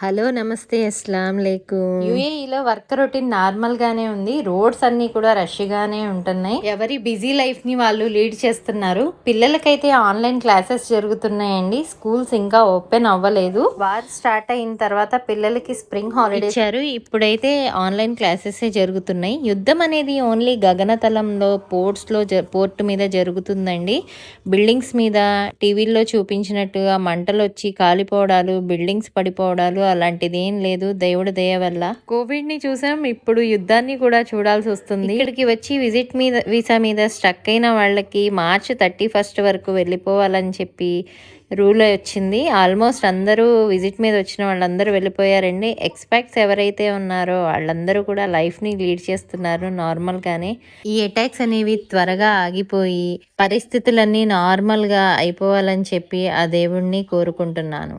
Hello నమస్తే అస్సలాం లేకుం. యూఏఈలో work routine normal గానే ఉంది. రోడ్స్ అన్ని కూడా రష్ గానే ఉంటున్నాయి. ఎవరి బిజీ లైఫ్ ని వాళ్ళు లీడ్ చేస్తున్నారు. పిల్లలకైతే ఆన్లైన్ క్లాసెస్ జరుగుతున్నాయండి. స్కూల్స్ ఇంకా ఓపెన్ అవ్వలేదు. వార్ స్టార్ట్ అయిన తర్వాత పిల్లలకి స్ప్రింగ్ హాలిడే ఇచ్చారు. ఇప్పుడైతే ఆన్లైన్ క్లాసెస్ జరుగుతున్నాయి. యుద్ధం అనేది ఓన్లీ గగనతలంలో పోర్ట్ మీద జరుగుతుందండి. బిల్డింగ్స్ మీద టీవీల్లో చూపించినట్టుగా మంటలు వచ్చి కాలిపోవడాలు, బిల్డింగ్స్ పడిపోవడాలు అలాంటిది ఏం లేదు. దేవుడి దయ వల్ల కోవిడ్ ని చూసాం, ఇప్పుడు యుద్ధాన్ని కూడా చూడాల్సి వస్తుంది. ఇక్కడికి వచ్చి వీసా మీద స్ట్రక్ అయిన వాళ్ళకి మార్చ్ 31 వరకు వెళ్ళిపోవాలని చెప్పి రూల్ వచ్చింది. ఆల్మోస్ట్ అందరూ విజిట్ మీద వచ్చిన వాళ్ళందరూ వెళ్ళిపోయారండి. ఎక్స్పాక్ట్స్ ఎవరైతే ఉన్నారో వాళ్ళందరూ కూడా లైఫ్ని లీడ్ చేస్తున్నారు నార్మల్గానే. ఈ అటాక్స్ అనేవి త్వరగా ఆగిపోయి పరిస్థితులన్నీ నార్మల్గా అయిపోవాలని చెప్పి ఆ దేవుణ్ణి కోరుకుంటున్నాను.